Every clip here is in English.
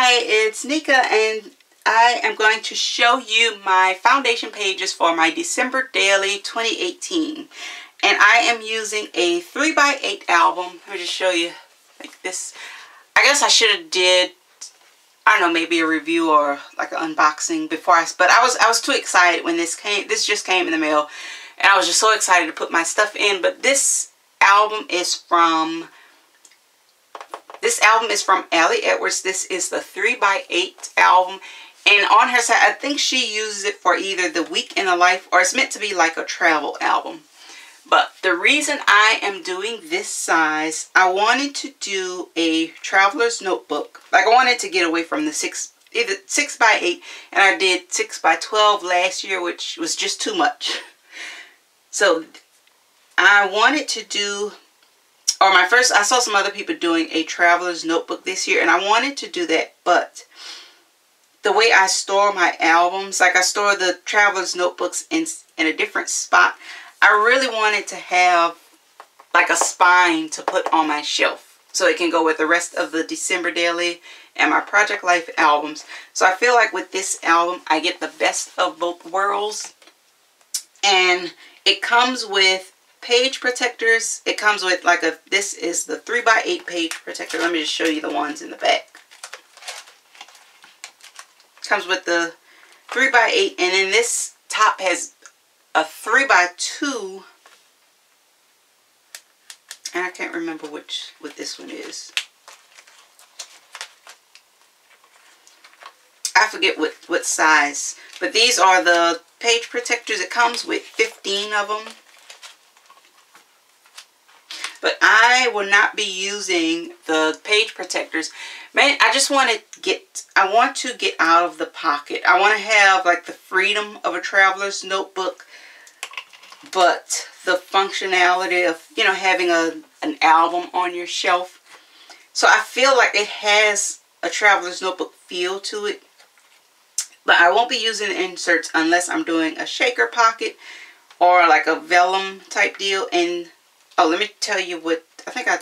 Hi, it's Nika, and I am going to show you my foundation pages for my December Daily 2018. And I am using a 3x8 album. Let me just show you like this. I guess I should have did, I don't know, maybe a review or like an unboxing before but I was too excited when this just came in the mail, and I was just so excited to put my stuff in. But this album is from Allie Edwards. This is the 3x8 album, and on her side I think she uses it for either the week in the life, or it's meant to be like a travel album. But the reason I am doing this size, I wanted to do a traveler's notebook. Like, I wanted to get away from the either 6x8, and I did 6x12 last year, which was just too much. So I wanted to do, I saw some other people doing a traveler's notebook this year, and I wanted to do that. But the way I store my albums, like I store the traveler's notebooks in a different spot, I really wanted to have like a spine to put on my shelf so it can go with the rest of the December Daily and my Project Life albums. So I feel like with this album I get the best of both worlds. And it comes with page protectors. It comes with like this is the 3x8 page protector. Let me just show you the ones in the back. It comes with the 3x8, and then this top has a 3x2, and I can't remember what this one is. I forget what size, but these are the page protectors. It comes with 15 of them, but I will not be using the page protectors. Man, I just want to get out of the pocket. I want to have like the freedom of a traveler's notebook, but the functionality of, you know, having an album on your shelf. So I feel like it has a traveler's notebook feel to it. But I won't be using the inserts unless I'm doing a shaker pocket or like a vellum type deal. And oh, let me tell you what I think I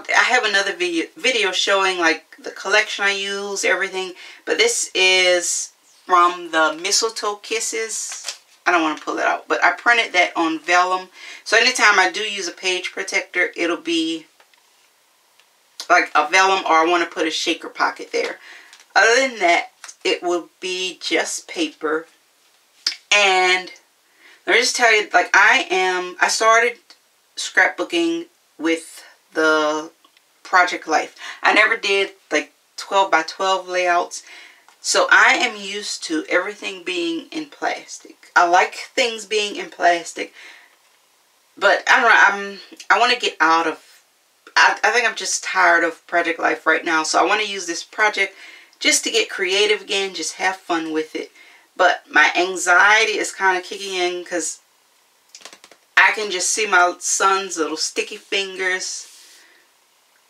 have another video showing like the collection I use, everything. But this is from the Mistletoe Kisses. I don't want to pull it out, but I printed that on vellum. So anytime I do use a page protector, it'll be like a vellum, or I want to put a shaker pocket there. Other than that, it will be just paper. And let me just tell you, like I started scrapbooking with the Project Life. I never did like 12x12 layouts. So I am used to everything being in plastic. I like things being in plastic, but I don't know, I want to get out of, I think I'm just tired of Project Life right now. So I want to use this project just to get creative again, just have fun with it. But my anxiety is kind of kicking in because I can just see my son's little sticky fingers.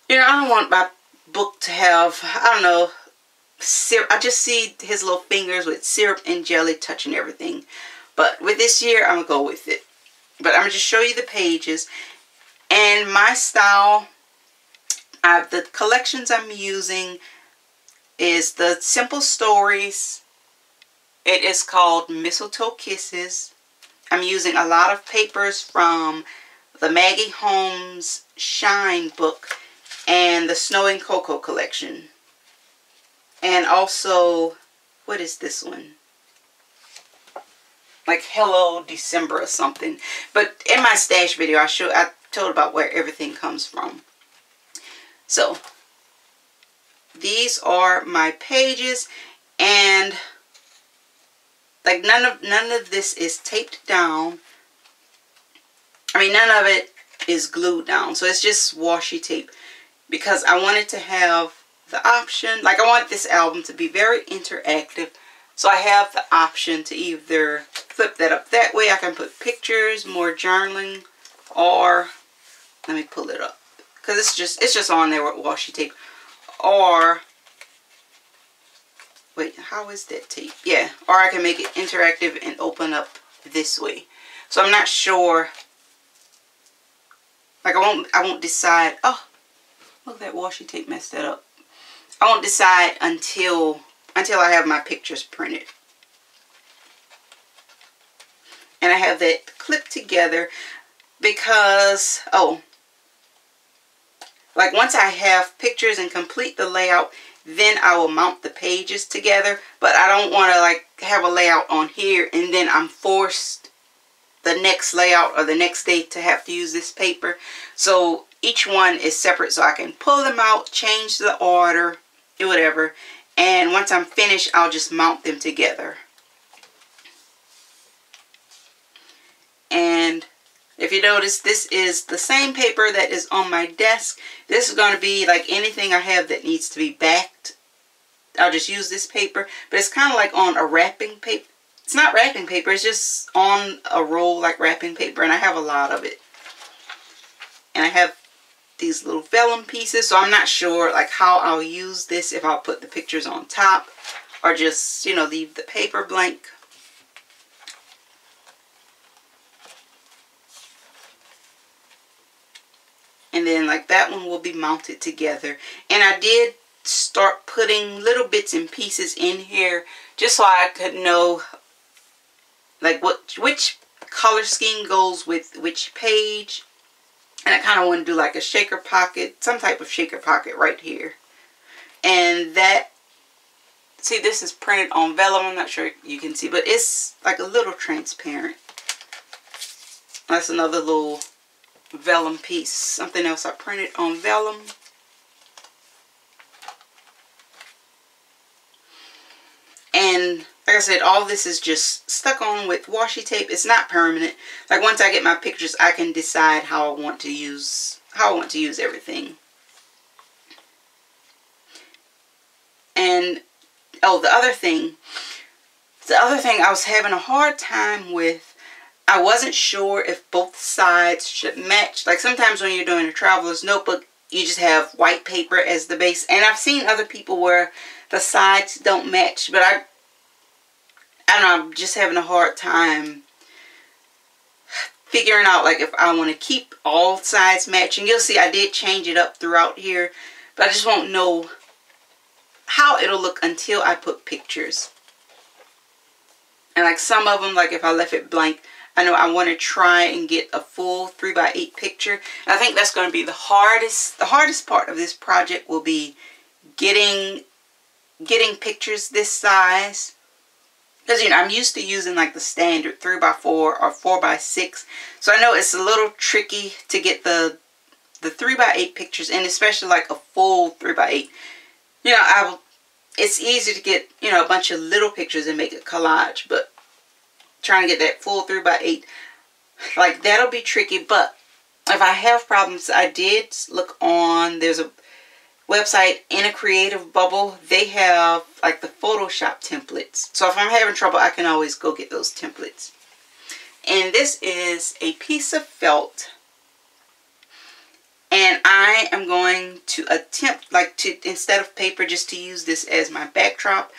You know, I don't want my book to have, I don't know, syrup. I just see his little fingers with syrup and jelly touching everything. But with this year, I'm going to go with it. But I'm going to just show you the pages. And my style, the collections I'm using is the Simple Stories. It is called Mistletoe Kisses. I'm using a lot of papers from the Maggie Holmes Shine book and the Snow and Cocoa collection. And also, what is this one? Like Hello December or something. But in my stash video, I told about where everything comes from. So these are my pages, and like none of this is taped down. I mean, none of it is glued down. So it's just washi tape, because I wanted to have the option, like I want this album to be very interactive. So I have the option to either flip that up that way. I can put pictures, more journaling, or let me pull it up because it's just on there with washi tape. Or wait, how is that tape? Yeah, or I can make it interactive and open up this way. So I'm not sure. Like I won't decide. Oh, look, that washi tape messed that up. I won't decide until I have my pictures printed. And I have that clipped together because, oh, like once I have pictures and complete the layout, then I will mount the pages together. But I don't want to like have a layout on here and then I'm forced the next layout or the next day to have to use this paper. So each one is separate so I can pull them out, change the order, do whatever. And once I'm finished, I'll just mount them together. And if you notice, this is the same paper that is on my desk. This is going to be like anything I have that needs to be backed. I'll just use this paper. But it's kind of like on a wrapping paper. It's not wrapping paper. It's just on a roll like wrapping paper. And I have a lot of it. And I have these little vellum pieces. So I'm not sure like how I'll use this. If I'll put the pictures on top. Or just, you know, leave the paper blank. And then like that one will be mounted together. And I did start putting little bits and pieces in here just so I could know like which color scheme goes with which page. And I kind of want to do like a shaker pocket, some type of shaker pocket right here. And that, see, this is printed on vellum. I'm not sure you can see, but it's like a little transparent. That's another little vellum piece. Something else I printed on vellum. And like I said, all this is just stuck on with washi tape. It's not permanent. Like once I get my pictures, I can decide how I want to use everything. And oh, the other thing I was having a hard time with, I wasn't sure if both sides should match. Like sometimes when you're doing a traveler's notebook, you just have white paper as the base. And I've seen other people where the sides don't match. But I don't know, I'm just having a hard time figuring out like if I want to keep all sides matching. You'll see I did change it up throughout here. But I just won't know how it'll look until I put pictures. And like some of them, like if I left it blank, I know I want to try and get a full 3x8 picture. And I think that's going to be the hardest part of this project will be getting pictures this size. Because, you know, I'm used to using like the standard 3x4 or 4x6. So I know it's a little tricky to get the 3x8 pictures, and especially like a full 3x8. You know, it's easy to get, you know, a bunch of little pictures and make a collage, but trying to get that full 3x8, like that'll be tricky. But if I have problems, I did look on, there's a website, In a Creative Bubble. They have like the Photoshop templates. So if I'm having trouble, I can always go get those templates. And this is a piece of felt. And I am going to attempt, like, instead of paper, just to use this as my backdrop.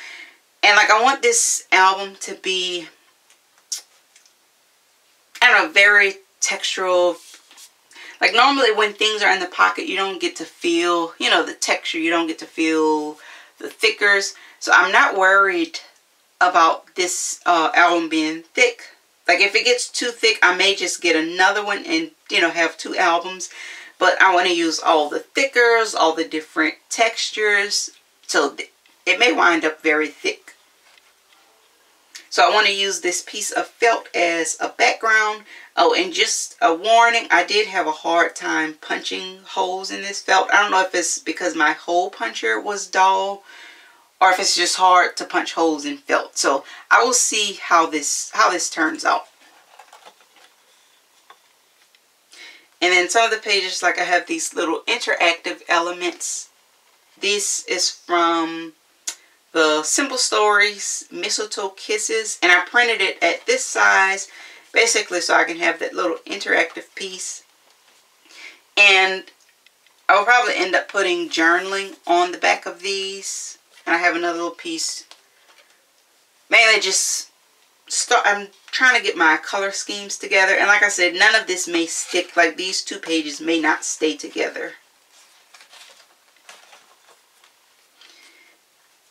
And like I want this album to be, I don't know, very textural. Like normally when things are in the pocket, you don't get to feel, you know, the texture. You don't get to feel the thickers. So I'm not worried about this album being thick. Like if it gets too thick, I may just get another one and, you know, have two albums. But I want to use all the thickers, all the different textures. So it may wind up very thick. So I want to use this piece of felt as a background. Oh, and just a warning, I did have a hard time punching holes in this felt. I don't know if it's because my hole puncher was dull or if it's just hard to punch holes in felt. So I will see how this turns out. And then some of the pages, like I have these little interactive elements. This is from the Simple Stories Mistletoe Kisses. And I printed it at this size, basically so I can have that little interactive piece. And I will probably end up putting journaling on the back of these. And I have another little piece. Mainly just I'm trying to get my color schemes together. And like I said, none of this may stick. Like these two pages may not stay together.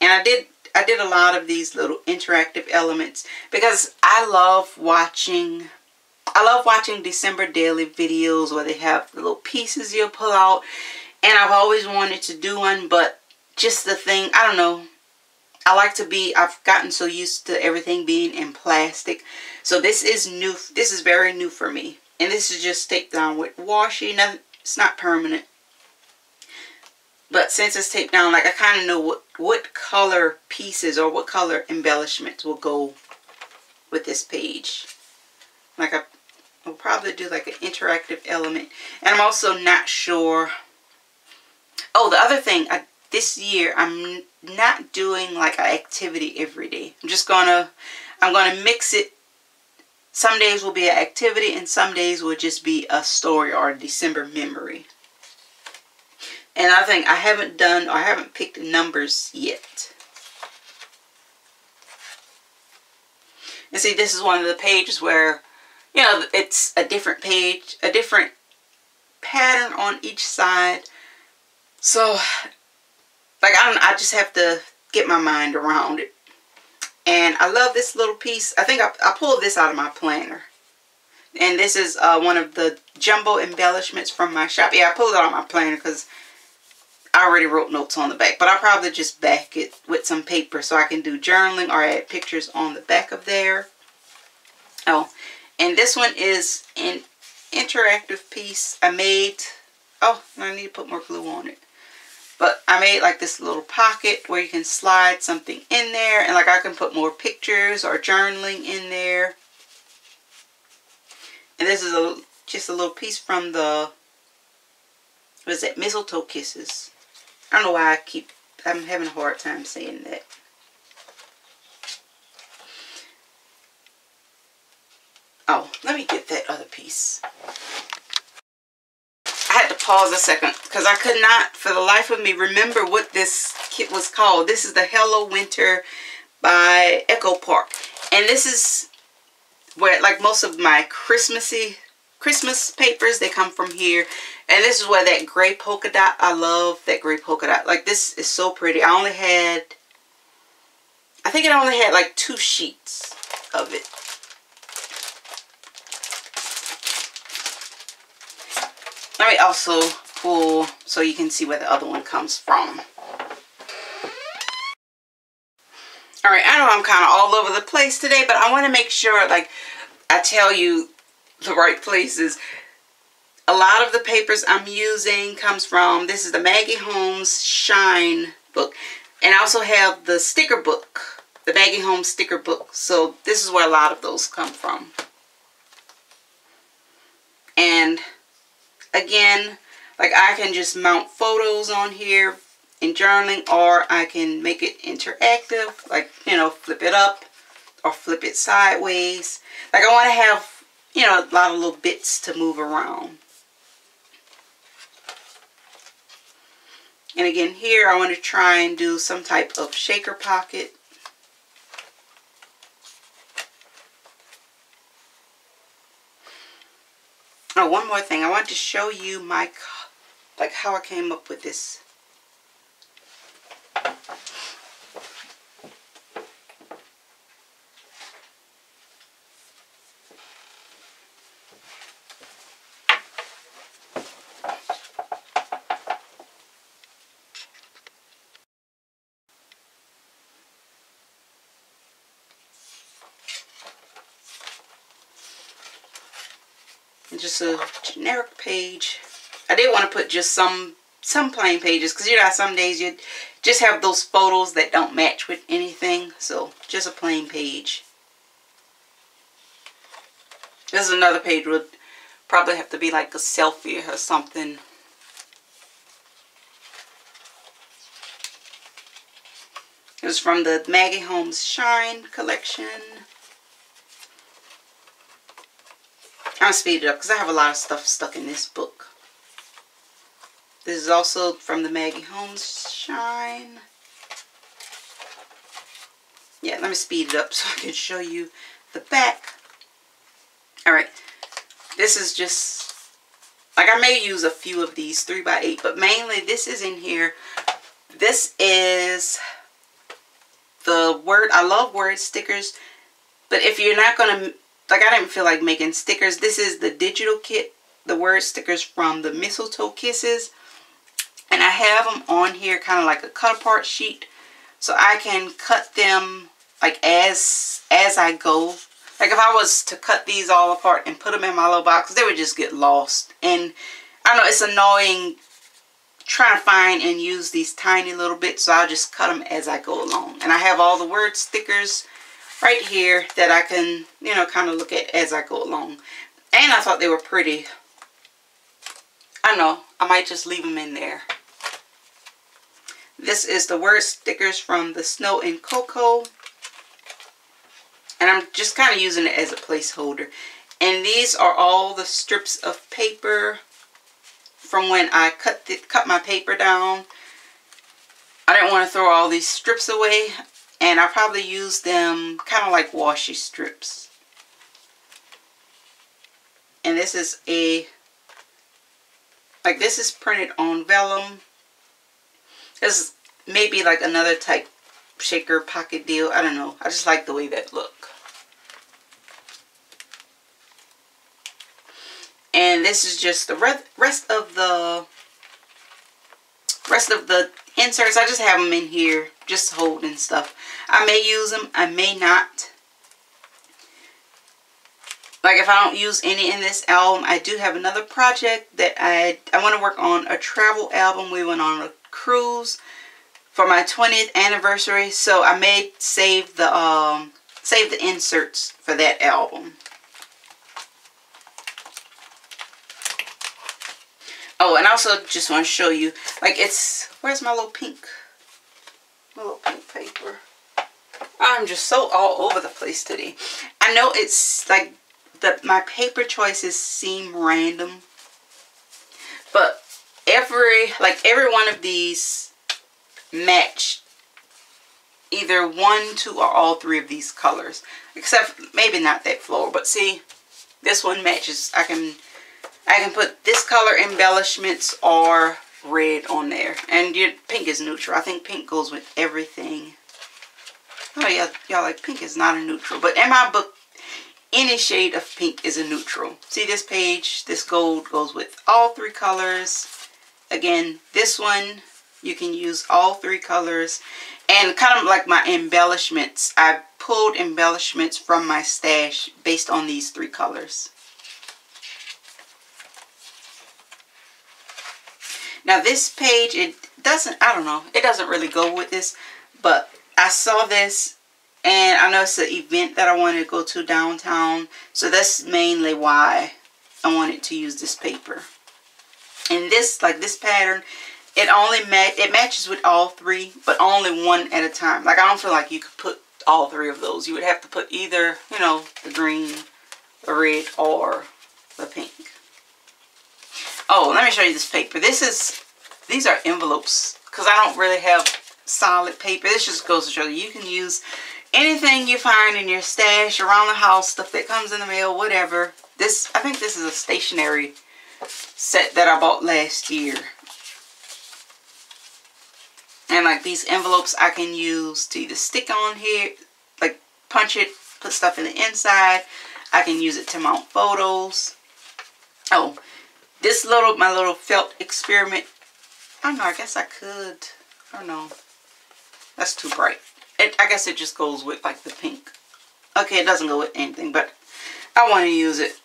And I did a lot of these little interactive elements because I love watching December daily videos where they have the little pieces you'll pull out. And I've always wanted to do one, but just the thing, I don't know. I've gotten so used to everything being in plastic. So this is new. This is very new for me. And this is just taped down with washi. It's not permanent. But since it's taped down, like I kind of know what color pieces or what color embellishments will go with this page. Like I'll probably do like an interactive element. And I'm also not sure. Oh, the other thing, this year I'm not doing like an activity every day. I'm gonna mix it. Some days will be an activity and some days will just be a story or a December memory. And I think I haven't picked numbers yet. And see, this is one of the pages where, you know, it's a different page, a different pattern on each side. So, like, I just have to get my mind around it. And I love this little piece. I think I pulled this out of my planner. And this is one of the jumbo embellishments from my shop. Yeah, I pulled it out of my planner because I already wrote notes on the back. But I'll probably just back it with some paper so I can do journaling or add pictures on the back of there. Oh, and this one is an interactive piece I made. Oh, I need to put more glue on it. But I made like this little pocket where you can slide something in there. And like I can put more pictures or journaling in there. And this is just a little piece from the, what is that, Mistletoe Kisses. I don't know why I'm having a hard time saying that. Oh, let me get that other piece. I had to pause a second because I could not for the life of me remember what this kit was called. This is the Hello Winter by Echo Park. And this is where, like, most of my Christmas papers, they come from here. And this is where that gray polka dot, I love that gray polka dot. Like, this is so pretty. I think it only had like 2 sheets of it. Let me also pull so you can see where the other one comes from. Alright, I know I'm kind of all over the place today, but I want to make sure, like, I tell you the right places. A lot of the papers I'm using comes from, this is the Maggie Holmes Shine book. And I also have the sticker book, the Maggie Holmes sticker book. So this is where a lot of those come from. And again, like, I can just mount photos on here in journaling, or I can make it interactive, like, you know, flip it up or flip it sideways. Like, I want to have, you know, a lot of little bits to move around. And again, here I want to try and do some type of shaker pocket. Oh, one more thing. I want to show you my, like, how I came up with this. Just a generic page. I did want to put just some plain pages, because, you know, some days you just have those photos that don't match with anything. So just a plain page. This is another page would probably have to be like a selfie or something. It was from the Maggie Holmes Shine collection. I'm going to speed it up because I have a lot of stuff stuck in this book. This is also from the Maggie Holmes Shine. Yeah, let me speed it up so I can show you the back. Alright, this is just, like, I may use a few of these 3x8, but mainly this is in here. This is I love word stickers, but if you're not gonna, like, I didn't feel like making stickers. This is the digital kit, the word stickers from the Mistletoe Kisses, and I have them on here kind of like a cut apart sheet, so I can cut them like as I go. Like if I was to cut these all apart and put them in my little box, they would just get lost. And I know it's annoying trying to find and use these tiny little bits, so I'll just cut them as I go along. And I have all the word stickers right here that I can, you know, kind of look at as I go along. And I thought they were pretty. I know, I might just leave them in there. This is the word stickers from the Snow and Cocoa. And I'm just kind of using it as a placeholder. And these are all the strips of paper from when I cut my paper down. I didn't want to throw all these strips away. And I probably use them kind of like washi strips. And this is this is printed on vellum. This is maybe like another type shaker pocket deal. I don't know. I just like the way that look. And this is just the rest of the inserts. I just have them in here just holding stuff. I may use them, I may not. Like if I don't use any in this album, I do have another project that I want to work on, a travel album. We went on a cruise for my 20th anniversary, so I may save the inserts for that album. Oh, and I also just want to show you, like it's, where's my little pink paper? I'm just so all over the place today. I know it's like my paper choices seem random, but every one of these match either 1, 2, or all 3 of these colors, except maybe not that floral. But see, this one matches. I can put this color embellishments or red on there. And your pink is neutral. I think pink goes with everything. Oh yeah, y'all, like pink is not a neutral. But in my book, any shade of pink is a neutral. See this page? This gold goes with all 3 colors. Again, this one, you can use all 3 colors. And kind of like my embellishments, I pulled embellishments from my stash based on these 3 colors. Now this page, it doesn't really go with this, but I saw this and I know it's an event that I wanted to go to downtown, so that's mainly why I wanted to use this paper. And this, like this pattern, it matches with all 3, but only one at a time. Like I don't feel like you could put all 3 of those. You would have to put either, you know, the green, the red, or the pink. Oh, let me show you this paper. These are envelopes because I don't really have solid paper. This just goes to show you can use anything you find in your stash, around the house, stuff that comes in the mail, whatever. I think this is a stationery set that I bought last year. And like these envelopes I can use to either stick on here, like punch it, put stuff in the inside. I can use it to mount photos. Oh, my little felt experiment. I don't know, I guess I could. I don't know. That's too bright. I guess it just goes with like the pink. Okay, it doesn't go with anything, but I want to use it.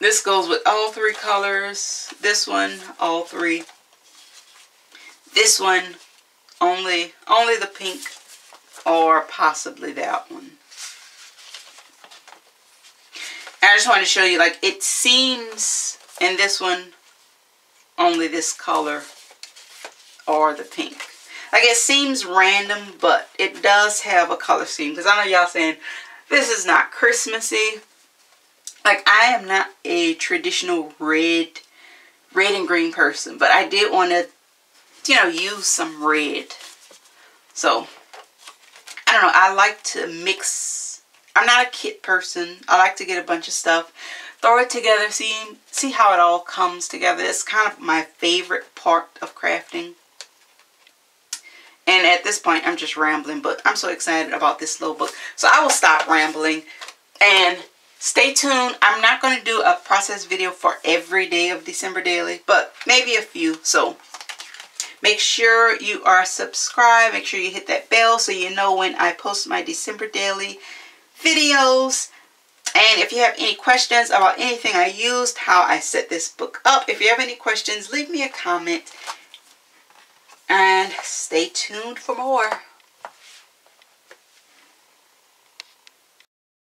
This goes with all 3 colors. This one, all 3. This one, only the pink, or possibly that one. And I just want to show you, like, it seems in this one only this color or the pink. Like, it seems random, but it does have a color scheme. Because I know y'all saying this is not Christmassy. Like, I am not a traditional red and green person, but I did want to, you know, use some red. So I don't know, I like to mix. I'm not a kit person. I like to get a bunch of stuff, throw it together, see how it all comes together. It's kind of my favorite part of crafting. And And at this point, I'm just rambling, but I'm so excited about this little book. So I will stop rambling and stay tuned. I'm not going to do a process video for every day of December Daily, but maybe a few. So make sure you are subscribed. Make sure you hit that bell so you know when I post my December Daily videos. And if you have any questions about anything I used, how I set this book up, if you have any questions, leave me a comment. And stay tuned for more.